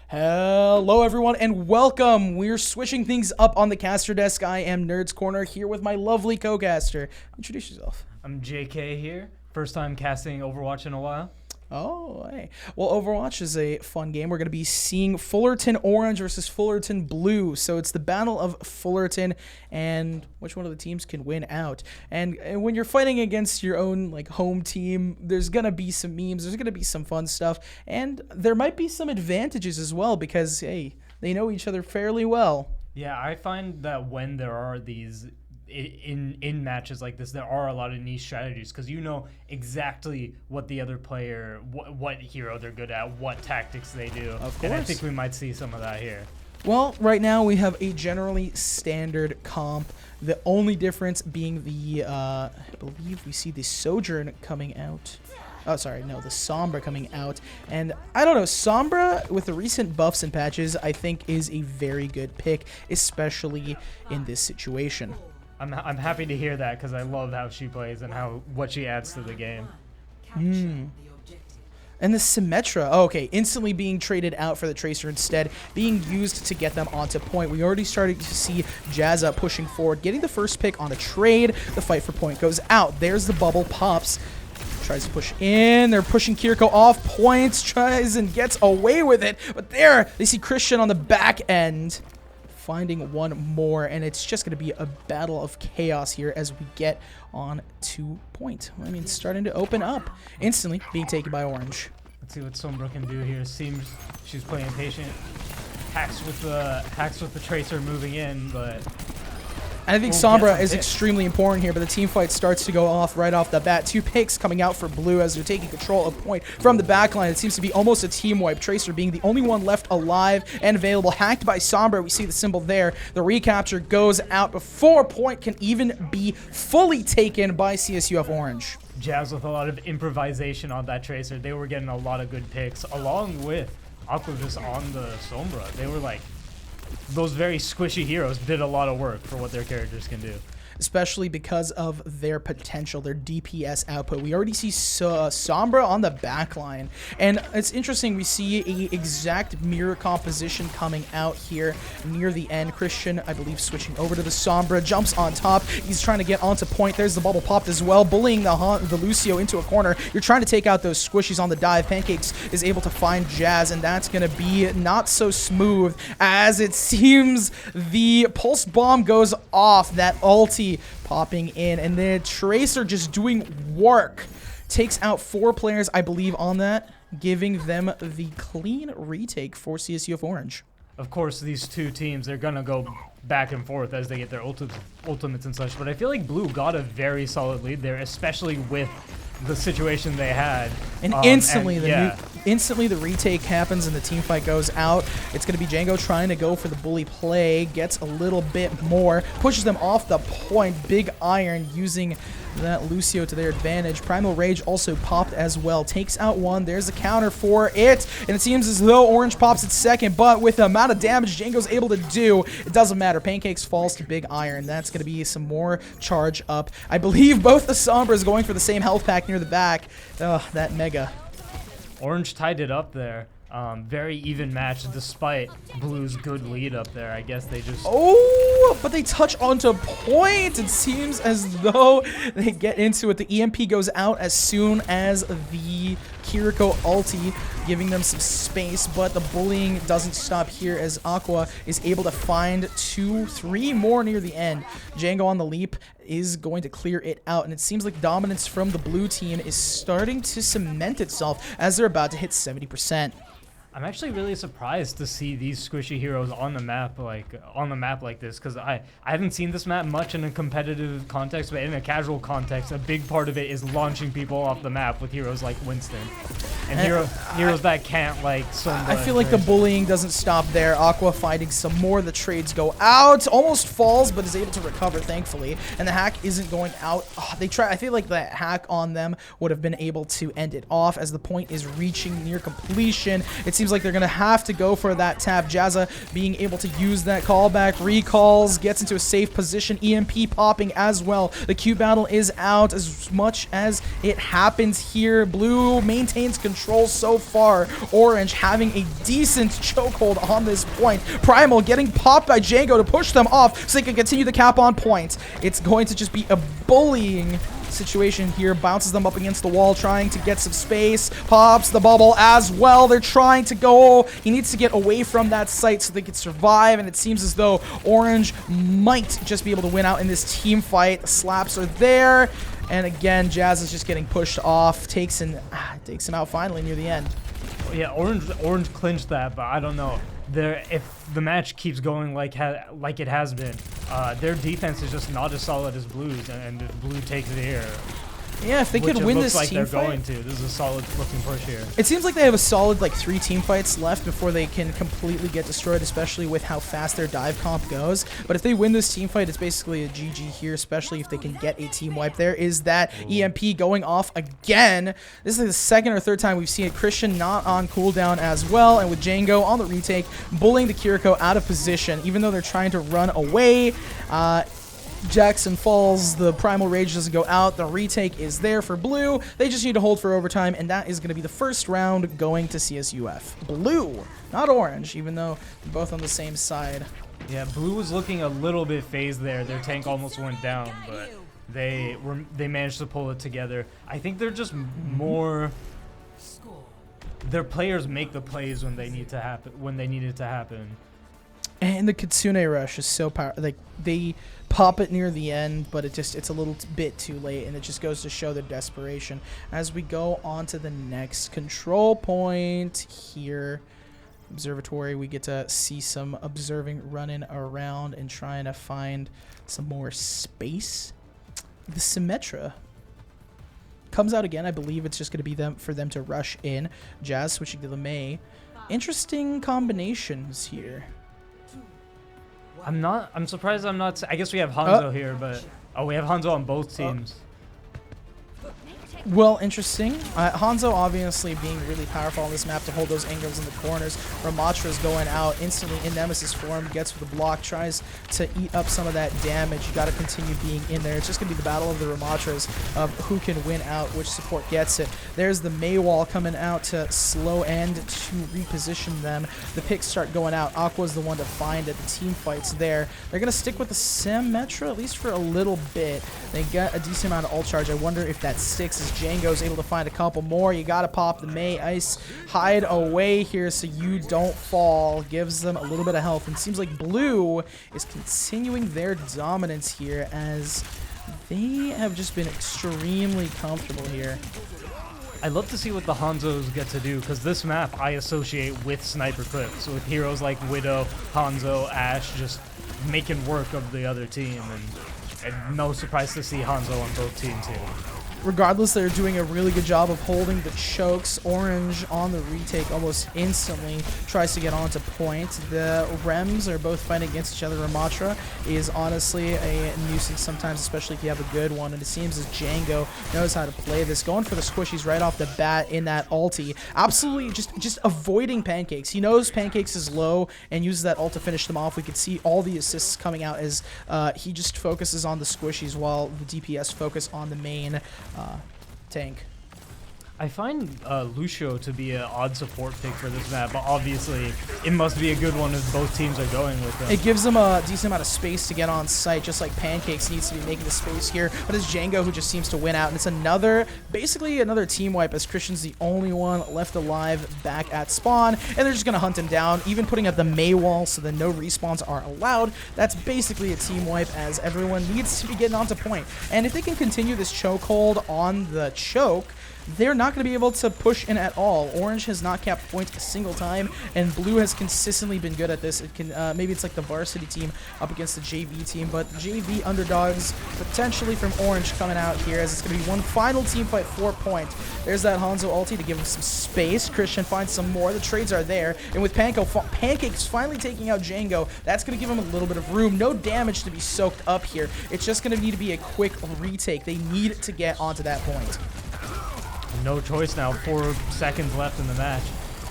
Hello everyone and welcome. We're switching things up on the caster desk. I am Nerds Corner here with my lovely co-caster. Introduce yourself. I'm JK here. First time casting Overwatch in a while. Oh, hey. Well, Overwatch is a fun game. We're going to be seeing Fullerton Orange versus Fullerton Blue. So it's the battle of Fullerton and which one of the teams can win out. And when you're fighting against your own home team, there's going to be some memes. There's going to be some fun stuff. And there might be some advantages as well because, hey, they know each other fairly well. Yeah, I find that when there are these in matches like this, there are a lot of niche strategies because you know exactly what the other player, what hero they're good at, what tactics they do. Of course. And I think we might see some of that here. Well, right now we have a generally standard comp. The only difference being the, I believe we see the Sojourn coming out. Oh, sorry, no, the Sombra coming out. And I don't know, Sombra, with the recent buffs and patches, I think is a very good pick, especially in this situation. I'm happy to hear that because I love how she plays and what she adds to the game. And the Symmetra, okay, instantly being traded out for the Tracer instead, being used to get them onto point. We already started to see Jazza pushing forward, getting the first pick on a trade. The fight for point goes out. There's the bubble, pops. Tries to push in. They're pushing Kiriko off points, tries and gets away with it. But there, they see Christian on the back end, finding one more, and it's just going to be a battle of chaos here as we get on to point. I mean, starting to open up. Instantly being taken by Orange. Let's see what Sombra can do here. Seems she's playing patient. Hacks with the Tracer moving in, but I think Sombra is extremely important here, but the team fight starts to go off right off the bat. Two picks coming out for Blue as they're taking control of point from the backline. It seems to be almost a team wipe. Tracer being the only one left alive and available. Hacked by Sombra. We see the symbol there. The recapture goes out before point can even be fully taken by CSUF Orange. Jazz with a lot of improvisation on that Tracer. They were getting a lot of good picks, along with Aqua just on the Sombra. They were like, those very squishy heroes did a lot of work for what their characters can do. Especially because of their potential, their DPS output. We already see Sombra on the backline. And it's interesting, we see a exact mirror composition coming out here near the end. Christian, I believe, switching over to the Sombra, jumps on top. He's trying to get onto point. There's the bubble popped as well, bullying the Lucio into a corner. You're trying to take out those squishies on the dive. Pancakes is able to find Jazz, and that's going to be not so smooth as it seems the pulse bomb goes off. That ulti popping in, and the Tracer just doing work. Takes out 4 players, I believe, on that, giving them the clean retake for CSUF Orange. Of course, these two teams, they're going to go back and forth as they get their ultimates and such, but I feel like Blue got a very solid lead there, especially with the situation they had. And instantly the retake happens and the team fight goes out. It's going to be Django trying to go for the bully play, gets a little bit more, pushes them off the point. Big Iron using that Lucio to their advantage. Primal Rage also popped as well. Takes out one. There's a counter for it. And it seems as though Orange pops its second, but with the amount of damage Django's able to do, it doesn't matter. Pancakes falls to Big Iron. That's going to be some more charge up. I believe both the Sombras going for the same health pack near the back. That Mega. Orange tied it up there. Very even match despite Blue's good lead up there. I guess they just... Oh, but they touch onto point. It seems as though they get into it. The EMP goes out as soon as the Kiriko ulti, giving them some space, but the bullying doesn't stop here as Aqua is able to find 2-3 more near the end. Django on the leap is going to clear it out, and it seems like dominance from the blue team is starting to cement itself as they're about to hit 70%. I'm actually really surprised to see these squishy heroes on the map like this, because I haven't seen this map much in a competitive context, but in a casual context, a big part of it is launching people off the map with heroes like Winston and heroes that can't I feel like the bullying doesn't stop there. Aqua finding some more. The trades go out, almost falls, but is able to recover thankfully, and the hack isn't going out. They try. I feel like the hack on them would have been able to end it off as the point is reaching near completion. It seems seems like they're going to have to go for that tap. Jazza being able to use that callback, recalls, gets into a safe position, EMP popping as well. The Q battle is out as much as it happens here. Blue maintains control so far. Orange having a decent chokehold on this point. Primal getting popped by Django to push them off so they can continue the cap on point. It's going to just be a bullying situation here. Bounces them up against the wall, trying to get some space. Pops the bubble as well. They're trying to go. He needs to get away from that site so they can survive, and it seems as though Orange might just be able to win out in this team fight. The slaps are there, and again, Jazz is just getting pushed off. Takes him out finally near the end. Yeah, Orange clinched that, but I don't know. If the match keeps going like it has been, their defense is just not as solid as Blue's, and if Blue takes it here, yeah, if they could win this team they're fight, going to. This is a solid looking push here. It seems like they have a solid 3 team fights left before they can completely get destroyed, especially with how fast their dive comp goes. But if they win this team fight, it's basically a GG here, especially if they can get a team wipe. There is that EMP going off again. This is the second or third time we've seen it. Christian not on cooldown as well, and with Django on the retake, bullying the Kiriko out of position, even though they're trying to run away. Jackson falls, the Primal Rage doesn't go out, the retake is there for Blue. They just need to hold for overtime, and that is going to be the first round going to CSUF. Blue, not Orange, even though they're both on the same side. Yeah, Blue was looking a little bit phased there. Their tank almost went down, but they managed to pull it together. I think they're just more... Their players make the plays when they need to happen, when they need it to happen. And the Kitsune Rush is so powerful. Like, they pop it near the end, but it's a little bit too late, and it just goes to show their desperation. As we go on to the next control point here, Observatory, we get to see some observing running around and trying to find some more space. The Symmetra comes out again. I believe it's just going to be for them to rush in. Jazz switching to the Mei. Interesting combinations here. I'm surprised I'm not. I guess we have Hanzo here, but we have Hanzo on both teams. Well, interesting. Hanzo obviously being really powerful on this map to hold those angles in the corners. Ramatra's going out instantly in Nemesis form, gets for the block, tries to eat up some of that damage. You got to continue being in there. It's just going to be the battle of the Ramatras of who can win out, which support gets it. There's the Mei wall coming out to slow end to reposition them. The picks start going out. Aqua's the one to find it. The team fight's there. They're going to stick with the Symmetra at least for a little bit. They get a decent amount of ult charge. I wonder if that sticks as Django's able to find a couple more. You got to pop the Mei. Ice, hide away here so you don't fall. Gives them a little bit of health. And it seems like Blue is continuing their dominance here as they have just been extremely comfortable here. I'd love to see what the Hanzos get to do, because this map I associate with sniper clips, with heroes like Widow, Hanzo, Ashe, just making work of the other team, and no surprise to see Hanzo on both teams here. Regardless, they're doing a really good job of holding the chokes. Orange on the retake almost instantly tries to get onto point. The Rems are both fighting against each other. Ramatra is honestly a nuisance sometimes, especially if you have a good one. And it seems as Django knows how to play this. Going for the squishies right off the bat in that ulti. Absolutely just avoiding Pancakes. He knows Pancakes is low and uses that ult to finish them off. We could see all the assists coming out as he just focuses on the squishies while the DPS focus on the main tank. I find Lucio to be an odd support pick for this map, but obviously it must be a good one if both teams are going with them. It gives them a decent amount of space to get on site, just like Pancakes needs to be making the space here. But it's Django who just seems to win out, and it's basically another team wipe as Christian's the only one left alive back at spawn, and they're just going to hunt him down, even putting up the Mei wall so that no respawns are allowed. That's basically a team wipe as everyone needs to be getting onto point. And if they can continue this chokehold on the choke, they're not going to be able to push in at all. Orange has not capped points a single time, and Blue has consistently been good at this. It can maybe it's like the varsity team up against the JV team, but JV underdogs potentially from Orange coming out here as it's going to be one final team fight, 4 points. There's that Hanzo ulti to give him some space. Christian finds some more. The trades are there, and with Pancakes finally taking out Django, that's going to give him a little bit of room. No damage to be soaked up here. It's just going to need to be a quick retake. They need to get onto that point. No choice now. 4 seconds left in the match.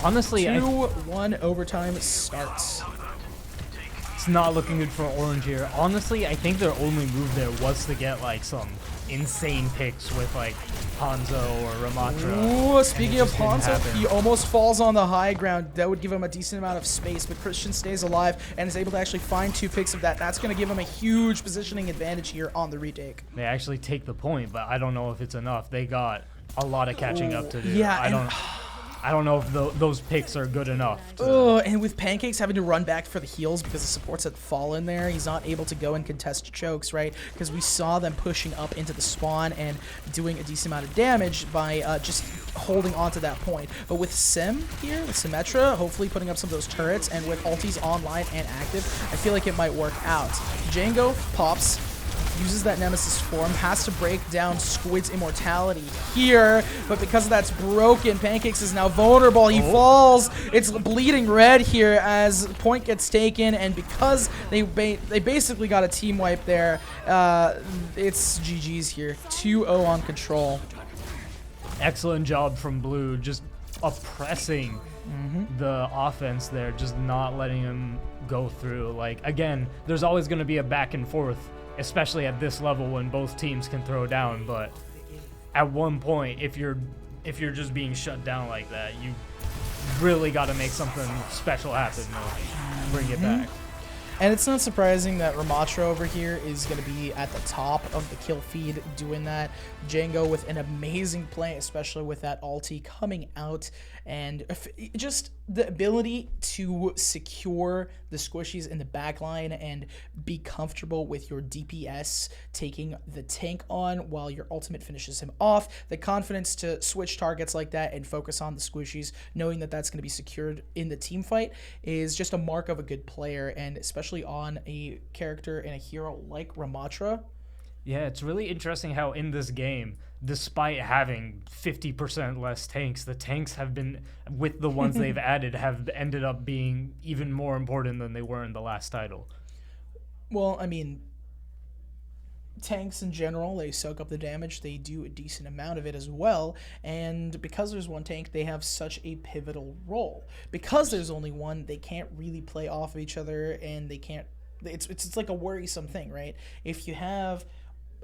Honestly, 2-1 overtime starts. It's not looking good for Orange here. Honestly, I think their only move there was to get like some insane picks with like Hanzo or Ramatra. Ooh, speaking of Hanzo, he almost falls on the high ground. That would give him a decent amount of space, but Christian stays alive and is able to actually find 2 picks of that. That's going to give him a huge positioning advantage here on the retake. They actually take the point, but I don't know if it's enough. They got a lot of catching up to do. Yeah, I don't know if those picks are good enough. And with Pancakes having to run back for the heals because the supports had fallen there, he's not able to go and contest chokes, right? Because we saw them pushing up into the spawn and doing a decent amount of damage by just holding on to that point. But with Sim here, with Symmetra, hopefully putting up some of those turrets, and with ultis online and active, I feel like it might work out. Django pops, uses that Nemesis form, has to break down Squid's immortality here, but because that's broken, Pancakes is now vulnerable. He falls. It's bleeding red here as point gets taken, and because they basically got a team wipe there, it's GG's here. 2-0 on control. Excellent job from Blue, just oppressing the offense there, just not letting him go through. Like, again, there's always going to be a back and forth, especially at this level when both teams can throw down, but at one point, if you're just being shut down like that, you really got to make something special happen to bring it back. And it's not surprising that Ramatra over here is going to be at the top of the kill feed doing that. Django with an amazing play, especially with that ulti coming out, and just the ability to secure the squishies in the back line and be comfortable with your DPS taking the tank on while your ultimate finishes him off. The confidence to switch targets like that and focus on the squishies, knowing that that's going to be secured in the team fight, is just a mark of a good player, and especially on a character and a hero like Ramatra. Yeah, it's really interesting how in this game, despite having 50% less tanks, the tanks have been, with the ones they've added, have ended up being even more important than they were in the last title. Well, I mean, tanks in general, they soak up the damage. They do a decent amount of it as well. And because there's one tank, they have such a pivotal role. Because there's only one, they can't really play off of each other, and they can't. It's like a worrisome thing, right? If you have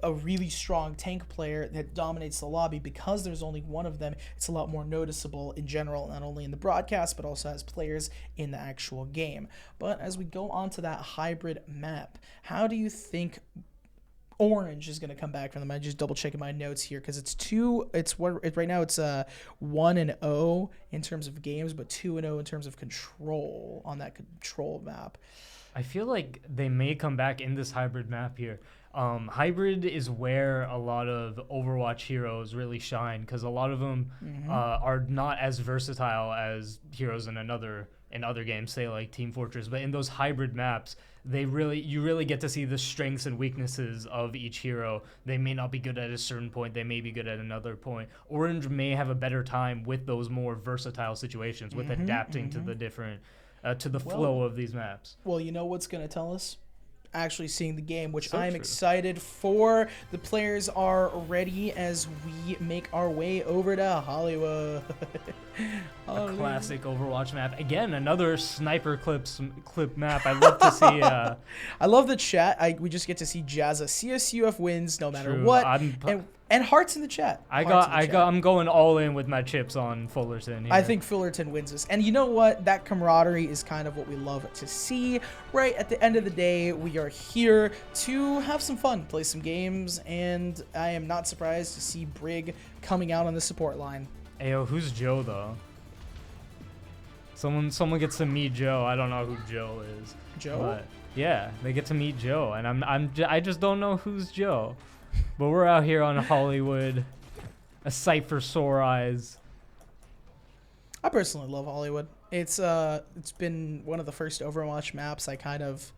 a really strong tank player that dominates the lobby, because there's only one of them, it's a lot more noticeable in general, not only in the broadcast, but also as players in the actual game. But as we go on to that hybrid map, how do you think Orange is going to come back from them? I just double checking my notes here because right now it's 1-0 in terms of games, but 2-0 in terms of control on that control map. I feel like they may come back in this hybrid map here. Hybrid is where a lot of Overwatch heroes really shine, because a lot of them are not as versatile as heroes in other games, say like Team Fortress. But in those hybrid maps, you really get to see the strengths and weaknesses of each hero. They may not be good at a certain point, they may be good at another point. Orange may have a better time with those more versatile situations, with adapting to the different flow of these maps. Well, you know what's going to tell us? Actually seeing the game, which I'm excited for. The players are ready as we make our way over to Hollywood. A classic Overwatch map. Again, another sniper clip map. I love to see. I love the chat. We just get to see Jazza. CSUF wins no matter what. And hearts in the chat. I'm going all in with my chips on Fullerton here. I think Fullerton wins this. And you know what? That camaraderie is kind of what we love to see. Right at the end of the day, we are here to have some fun, play some games, and I am not surprised to see Brig coming out on the support line. Ayo, who's Joe though? Someone gets to meet Joe. I don't know who Joe is. Joe? But yeah, they get to meet Joe, and I just don't know who's Joe. But we're out here on Hollywood, a sight for sore eyes. I personally love Hollywood. It's been one of the first Overwatch maps I kind of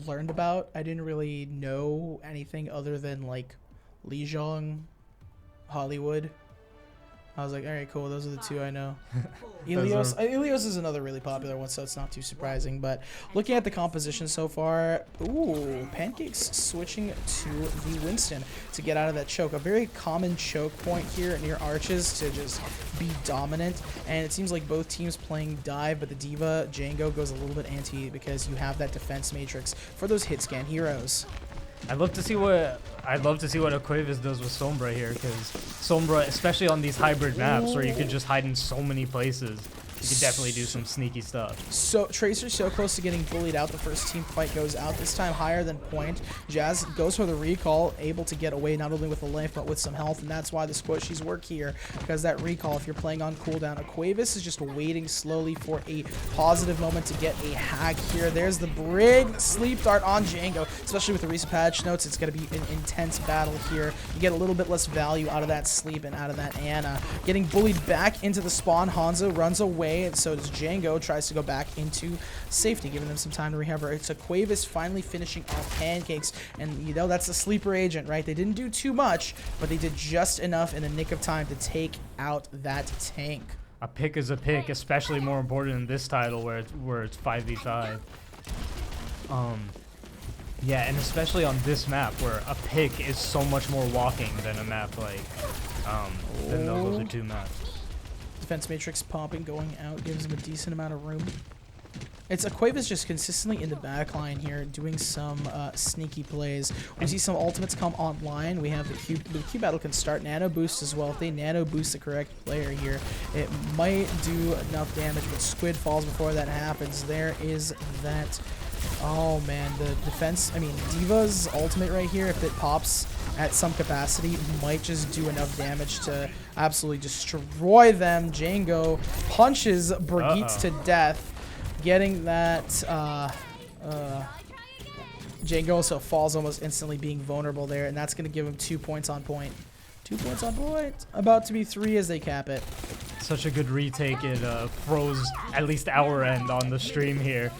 learned about. I didn't really know anything other than like Lijiang, Hollywood, I was like, all right, cool. Those are the two I know. Ilios is another really popular one, so it's not too surprising. But looking at the composition so far, ooh, Pancakes switching to the Winston to get out of that choke. A very common choke point here near Arches to just be dominant. And it seems like both teams playing dive, but the Diva Django goes a little bit anti because you have that defense matrix for those hit scan heroes. I'd love to see what Aquavis does with Sombra here, because Sombra, especially on these hybrid maps where you could just hide in so many places, you could definitely do some sneaky stuff. So Tracer's so close to getting bullied out. The first team fight goes out, this time higher than point. Jazz goes for the recall, able to get away not only with a life but with some health, and that's why the squishies work here, because that recall, if you're playing on cooldown, Aquavis is just waiting slowly for a positive moment to get a hack here. There's the brig sleep dart on Django, especially with the recent patch notes. It's going to be an intense battle here. You get a little bit less value out of that sleep and out of that Ana. Getting bullied back into the spawn, Hanzo runs away, and so does Django, tries to go back into safety, giving them some time to recover. It's Aquavis finally finishing off Pancakes, and you know that's a sleeper agent, right? They didn't do too much, but they did just enough in the nick of time to take out that tank. A pick is a pick, especially more important in this title where it's 5v5. Yeah, and especially on this map where a pick is so much more walking than a map like than those other two maps. Defense matrix popping, going out, gives him a decent amount of room. It's Aquavis just consistently in the back line here, doing some sneaky plays. We see some ultimates come online. We have the Q battle can start. Nano boost as well. If they nano boost the correct player here, it might do enough damage, but Squid falls before that happens. There is that. Oh man, the defense, I mean, Diva's ultimate right here, if it pops at some capacity, might just do enough damage to absolutely destroy them. Django punches Brigitte to death, getting that, Django also falls almost instantly, being vulnerable there, and that's going to give him 2 points on point. 2 points on point, about to be 3 as they cap it. Such a good retake. It froze at least our end on the stream here.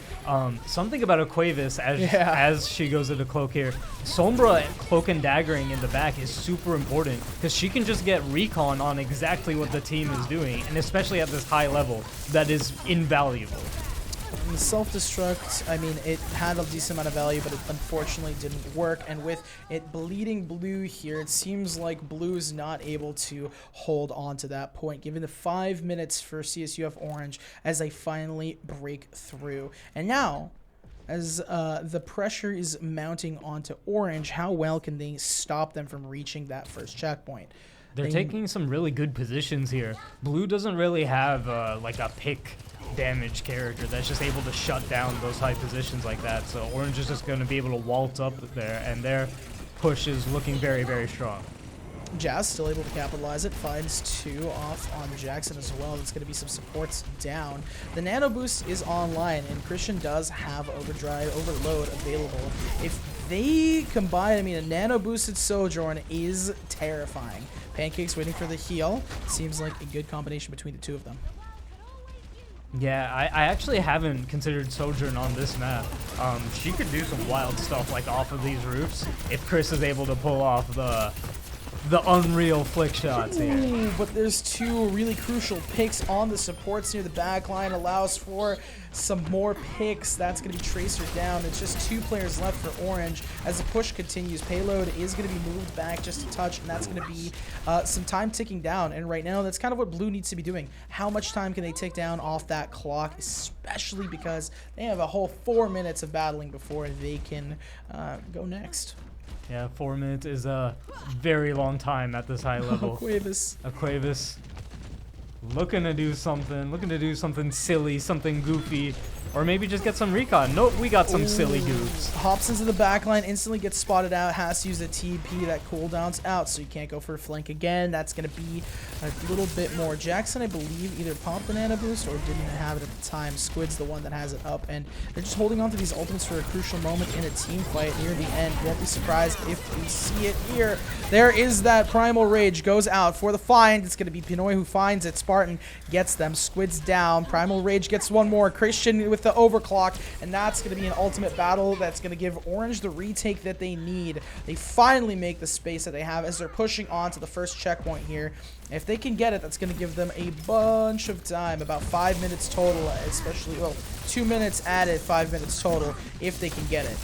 Something about Aquavis as she goes into cloak here. Sombra cloak and daggering in the back is super important because she can just get recon on exactly what the team is doing, and especially at this high level, that is invaluable. The self-destruct, I mean, it had a decent amount of value, but it unfortunately didn't work. And with it bleeding blue here, it seems like blue is not able to hold on to that point, given the 5 minutes for CSUF Orange as they finally break through. And now, as the pressure is mounting onto Orange, how well can they stop them from reaching that first checkpoint? They're taking some really good positions here. Blue doesn't really have like a pick damage character that's just able to shut down those high positions like that. So Orange is just going to be able to waltz up there, and their push is looking very, very strong. Jazz still able to capitalize it, finds 2 off on Jackson as well. There's going to be some supports down. The nano boost is online, and Christian does have overload available. If they combine, I mean, a nano boosted Sojourn is terrifying. Pancakes waiting for the heal. Seems like a good combination between the two of them. Yeah, I actually haven't considered Sojourn on this map. She could do some wild stuff like off of these roofs if Chris is able to pull off the unreal flick shots here. Ooh, but there's 2 really crucial picks on the supports near the back line, allows for some more picks. That's going to be Tracer down. It's just 2 players left for Orange as the push continues. Payload is going to be moved back just a touch, and that's going to be some time ticking down. And right now, that's kind of what Blue needs to be doing. How much time can they tick down off that clock, especially because they have a whole 4 minutes of battling before they can go next. Yeah, 4 minutes is a very long time at this high level. Aquavis looking to do something silly, something goofy, or maybe just get some recon. Nope, we got some silly goofs. Hops into the backline, instantly gets spotted out, has to use the TP, that cooldown's out, so you can't go for a flank again. That's going to be a little bit more. Jackson, I believe, either popped the nano boost or didn't have it at the time. Squid's the one that has it up, and they're just holding on to these ultimates for a crucial moment in a team fight near the end. Won't be surprised if we see it here. There is that Primal Rage, goes out for the find. It's going to be Pinoy who finds it. Spartan gets them. Squid's down. Primal Rage gets one more. Christian with the overclock, and that's going to be an ultimate battle that's going to give Orange the retake that they need. They finally make the space that they have as they're pushing on to the first checkpoint here. If they can get it, that's going to give them a bunch of time, about 5 minutes total, especially, well, 2 minutes added, 5 minutes total, if they can get it.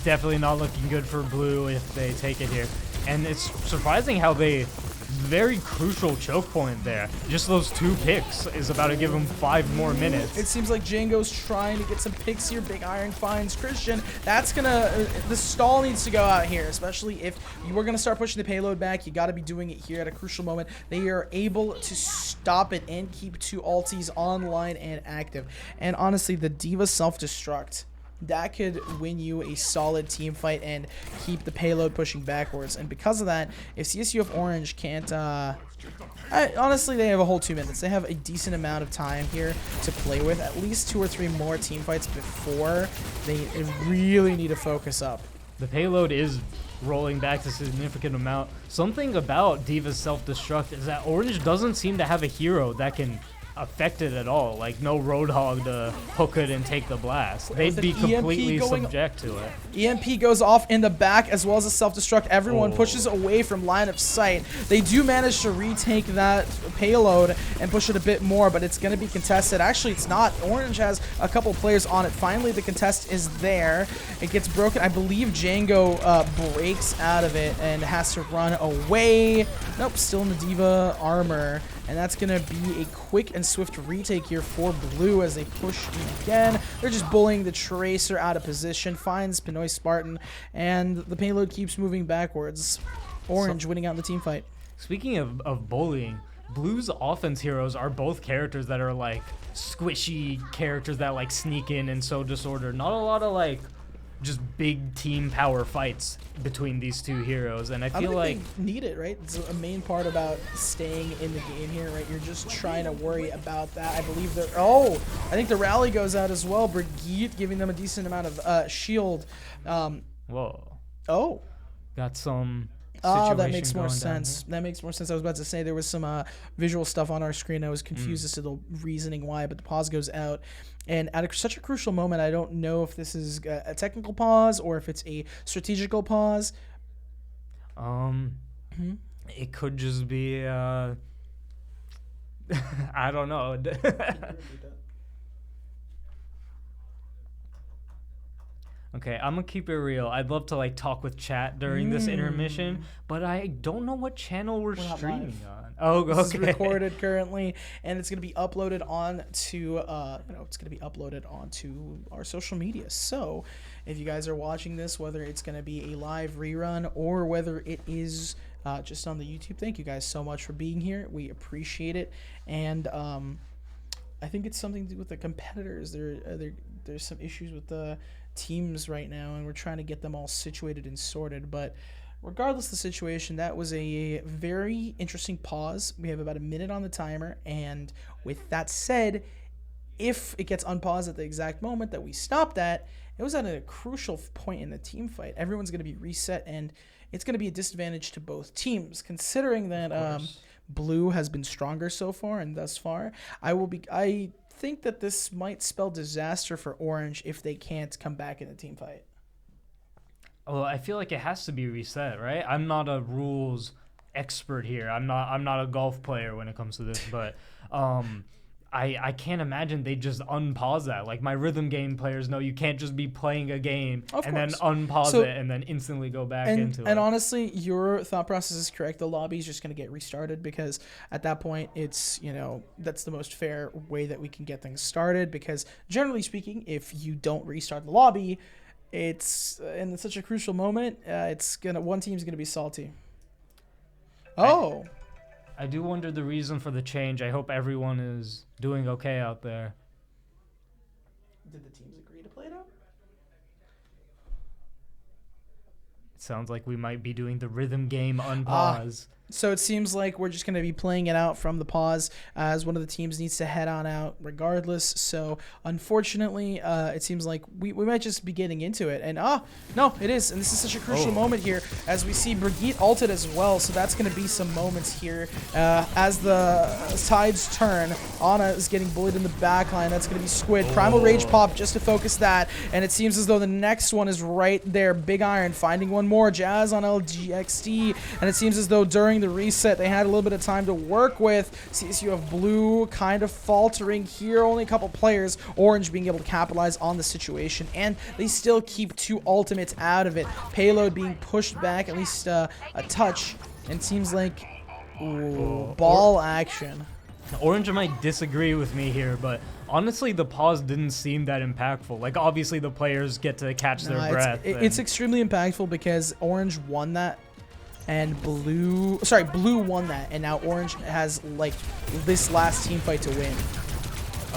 Definitely not looking good for Blue if they take it here. And it's surprising how they, very crucial choke point there. Just those 2 picks is about to give them 5 more minutes. It seems like Django's trying to get some picks here. Big Iron finds Christian. That's gonna, the stall needs to go out here, especially if you were gonna start pushing the payload back. You gotta be doing it here at a crucial moment. They are able to stop it and keep 2 ultis online and active. And honestly, the D.Va self-destruct, that could win you a solid team fight and keep the payload pushing backwards. And because of that, if CSUF Orange can't, honestly, they have a whole 2 minutes. They have a decent amount of time here to play with. At least 2 or 3 more team fights before they really need to focus up. The payload is rolling back a significant amount. Something about D.Va's self-destruct is that Orange doesn't seem to have a hero that can affect it at all. Like no Roadhog to hook it and take the blast. They'd be completely subject to it. EMP goes off in the back as well as a self-destruct. Everyone pushes away from line of sight. They do manage to retake that payload and push it a bit more, but it's going to be contested. Actually, it's not. Orange has a couple players on it. Finally, the contest is there. It gets broken. I believe Django breaks out of it and has to run away. Nope, still in the D.Va armor. And that's going to be a quick and swift retake here for Blue as they push again. They're just bullying the Tracer out of position. Finds Pinoy Spartan. And the payload keeps moving backwards. Orange winning out in the team fight. Speaking of bullying, Blue's offense heroes are both characters that are like squishy characters that like sneak in and sow disorder. Not a lot of like just big team power fights between these 2 heroes, and I feel like they need it, right? It's a main part about staying in the game here, right? You're just trying to worry about that. I believe they're I think the rally goes out as well. Brigitte giving them a decent amount of shield. Whoa. Oh. Got some that makes more sense. That makes more sense. I was about to say there was some visual stuff on our screen. I was confused as to the reasoning why, but the pause goes out. And at such a crucial moment, I don't know if this is a technical pause or if it's a strategical pause. It could just be, I don't know. Okay, I'm gonna keep it real. I'd love to like talk with chat during this intermission, but I don't know what channel we're streaming on. Oh, okay. This is recorded currently, and it's gonna be uploaded onto it's gonna be uploaded onto our social media. So, if you guys are watching this, whether it's gonna be a live rerun or whether it is just on the YouTube, thank you guys so much for being here. We appreciate it, and I think it's something to do with the competitors. There's some issues with the teams right now, and we're trying to get them all situated and sorted. But regardless of the situation, that was a very interesting pause. We have about a minute on the timer, and with that said, if it gets unpaused at the exact moment that we stopped at, it was at a crucial point in the team fight. Everyone's going to be reset, and it's going to be a disadvantage to both teams, considering that Blue has been stronger so far, and thus far, I think that this might spell disaster for Orange if they can't come back in the team fight. Well, I feel like it has to be reset, right? I'm not a rules expert here. I'm not a golf player when it comes to this, but I can't imagine they just unpause that. Like my rhythm game players know you can't just be playing a game and then unpause it and then instantly go back into it. And honestly, your thought process is correct. The lobby is just going to get restarted because at that point, it's, that's the most fair way that we can get things started, because generally speaking, if you don't restart the lobby, it's in such a crucial moment, one team's going to be salty. I do wonder the reason for the change. I hope everyone is doing okay out there. Did the teams agree to play it out? It sounds like we might be doing the rhythm game unpause. So it seems like we're just going to be playing it out from the pause as one of the teams needs to head on out regardless. So unfortunately, it seems like we might just be getting into it. And no, it is. And this is such a crucial moment here as we see Brigitte ulted as well. So that's going to be some moments here as the tides turn. Ana is getting bullied in the backline. That's going to be Squid. Primal Rage pop just to focus that. And it seems as though the next one is right there. Big Iron finding one more. Jazz on LGXD. And it seems as though during the reset they had a little bit of time to work with. CSUF Blue kind of faltering here, only a couple players. Orange being able to capitalize on the situation, and they still keep 2 ultimates out of it. Payload being pushed back at least a touch, and seems like ball action. Orange might disagree with me here, but honestly, the pause didn't seem that impactful. Like, obviously, the players get to catch their breath. It's extremely impactful because Orange won that, and Blue won that, and now Orange has like this last team fight to win.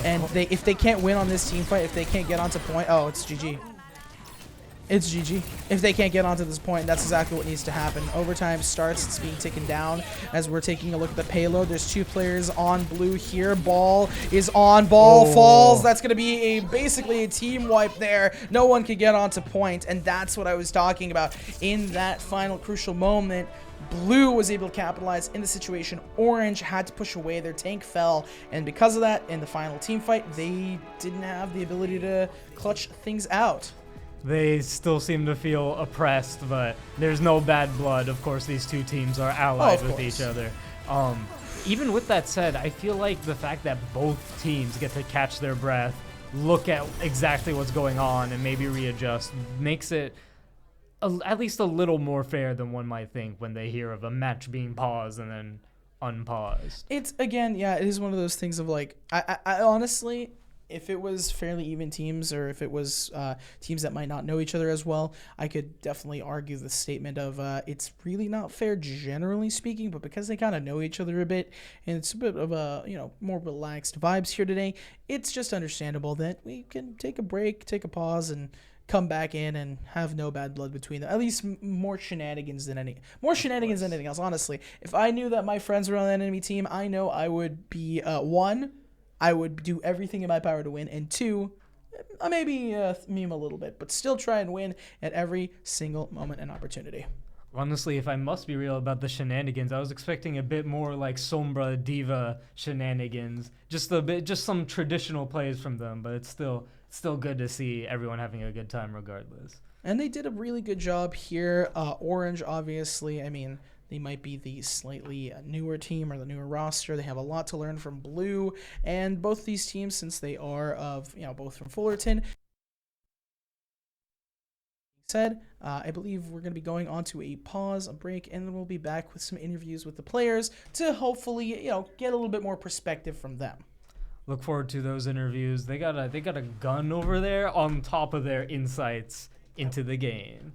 And if they can't win on this team fight, if they can't get onto point, it's GG. It's GG. If they can't get onto this point, that's exactly what needs to happen. Overtime starts, it's being taken down as we're taking a look at the payload. There's 2 players on Blue here. Ball is on, ball falls. That's going to be basically a team wipe there. No one can get onto point, and that's what I was talking about. In that final crucial moment, Blue was able to capitalize in the situation. Orange had to push away. Their tank fell, and because of that, in the final team fight, they didn't have the ability to clutch things out. They still seem to feel oppressed, but there's no bad blood. Of course, these 2 teams are allied with each other. Even with that said, I feel like the fact that both teams get to catch their breath, look at exactly what's going on, and maybe readjust makes it at least a little more fair than one might think when they hear of a match being paused and then unpaused. It's, again, yeah, it is one of those things of like, I honestly, if it was fairly even teams, or if it was teams that might not know each other as well, I could definitely argue the statement of it's really not fair generally speaking, but because they kind of know each other a bit, and it's a bit of a, more relaxed vibes here today, it's just understandable that we can take a break, take a pause, and come back in and have no bad blood between them. At least more shenanigans than anything else. Honestly, if I knew that my friends were on the enemy team, I know I would be 1, I would do everything in my power to win, and 2, maybe meme a little bit, but still try and win at every single moment and opportunity. Honestly, if I must be real about the shenanigans, I was expecting a bit more like Sombra Diva shenanigans, just some traditional plays from them, but it's still good to see everyone having a good time regardless. And they did a really good job here. Orange, obviously, I mean, they might be the slightly newer team or the newer roster. They have a lot to learn from Blue, and both these teams, since they are both from Fullerton. Said, I believe we're going to be going on to a pause, a break, and then we'll be back with some interviews with the players to hopefully, get a little bit more perspective from them. Look forward to those interviews. They got a gun over there on top of their insights into the game.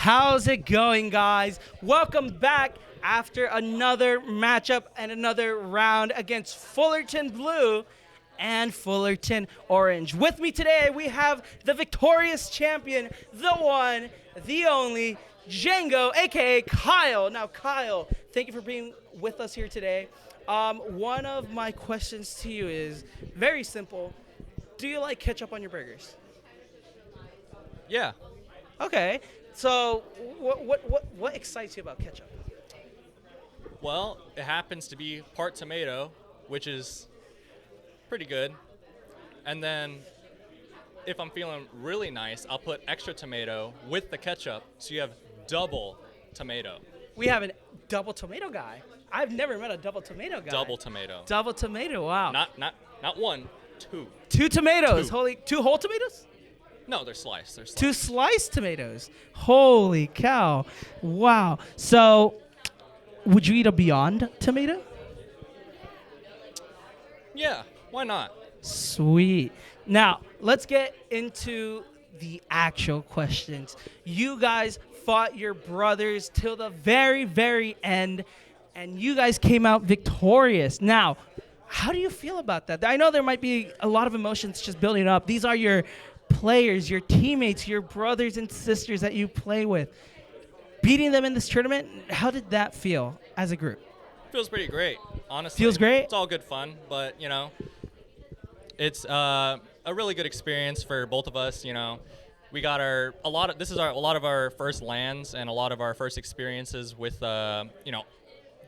How's it going, guys? Welcome back after another matchup and another round against Fullerton Blue and Fullerton Orange. With me today, we have the victorious champion, the one, the only, Django, aka Kyle. Now, Kyle, thank you for being with us here today. One of my questions to you is very simple. Do you like ketchup on your burgers? Yeah. Okay. So, what excites you about ketchup? Well, it happens to be part tomato, which is pretty good. And then if I'm feeling really nice, I'll put extra tomato with the ketchup, so you have double tomato. We have a double tomato guy. I've never met a double tomato guy. Double tomato. Double tomato. Wow. Not one, two. Two tomatoes. Two. Two whole tomatoes? No, they're sliced. They're sliced. Two sliced tomatoes. Holy cow. Wow. So, would you eat a Beyond tomato? Yeah, why not? Sweet. Now, let's get into the actual questions. You guys fought your brothers till the very, very end, and you guys came out victorious. Now, how do you feel about that? I know there might be a lot of emotions just building up. These are your players, your teammates, your brothers and sisters that you play with. Beating them in this tournament, how did that feel as a group? Feels pretty great, honestly. Feels great? It's all good fun, but, you know, it's a really good experience for both of us, you know. We got a lot of our first lands and a lot of our first experiences with, you know,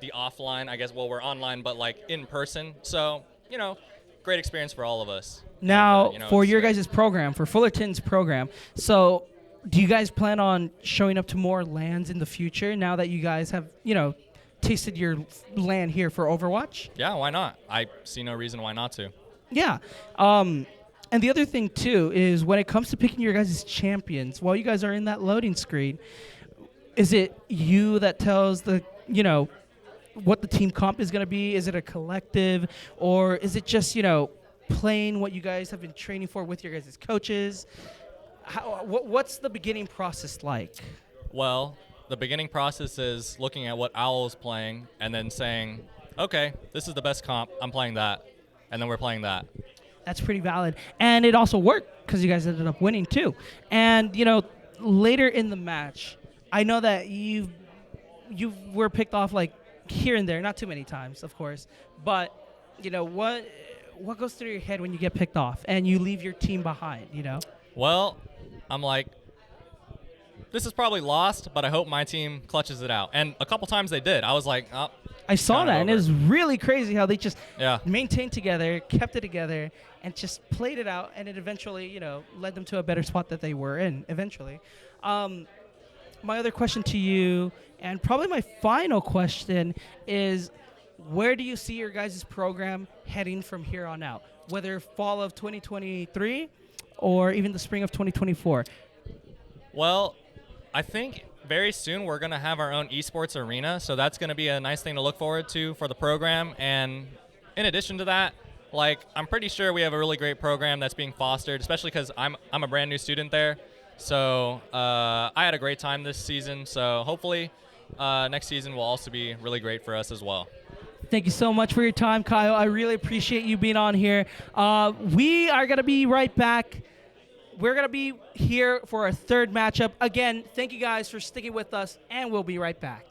the offline, I guess. Well, we're online, but, like, in person. So, you know, great experience for all of us. Now, And, you know, for it's your great. guys' program, for Fullerton's program, so do you guys plan on showing up to more lands in the future now that you guys have, you know, tasted your land here for Overwatch? Yeah, why not? I see no reason why not to. Yeah. And the other thing, too, is when it comes to picking your guys' champions, while you guys are in that loading screen, is it you that tells the, you know, what the team comp is going to be? Is it a collective? Or is it just, you know, playing what you guys have been training for with your guys' coaches? What's the beginning process like? Well, the beginning process is looking at what Owl is playing and then saying, okay, this is the best comp, I'm playing that, and then we're playing that. That's pretty valid. And it also worked because you guys ended up winning too. And, you know, later in the match, I know that you were picked off like here and there, not too many times, of course, but, you know, what goes through your head when you get picked off and you leave your team behind, you know? Well, I'm like, this is probably lost, but I hope my team clutches it out. And a couple times they did. I was like, oh. I saw that, and it was really crazy how they just maintained together, kept it together, and just played it out, and it eventually, you know, led them to a better spot that they were in eventually. My other question to you, and probably my final question, is where do you see your guys' program heading from here on out, whether fall of 2023 or even the spring of 2024? Well, I think very soon we're going to have our own esports arena, so that's going to be a nice thing to look forward to for the program. And in addition to that, like, I'm pretty sure we have a really great program that's being fostered, especially because I'm a brand new student there. So I had a great time this season, so hopefully next season will also be really great for us as well. Thank you so much for your time, Kyle. I really appreciate you being on here. We are going to be right back. We're going to be here for our third matchup. Again, thank you guys for sticking with us, and we'll be right back.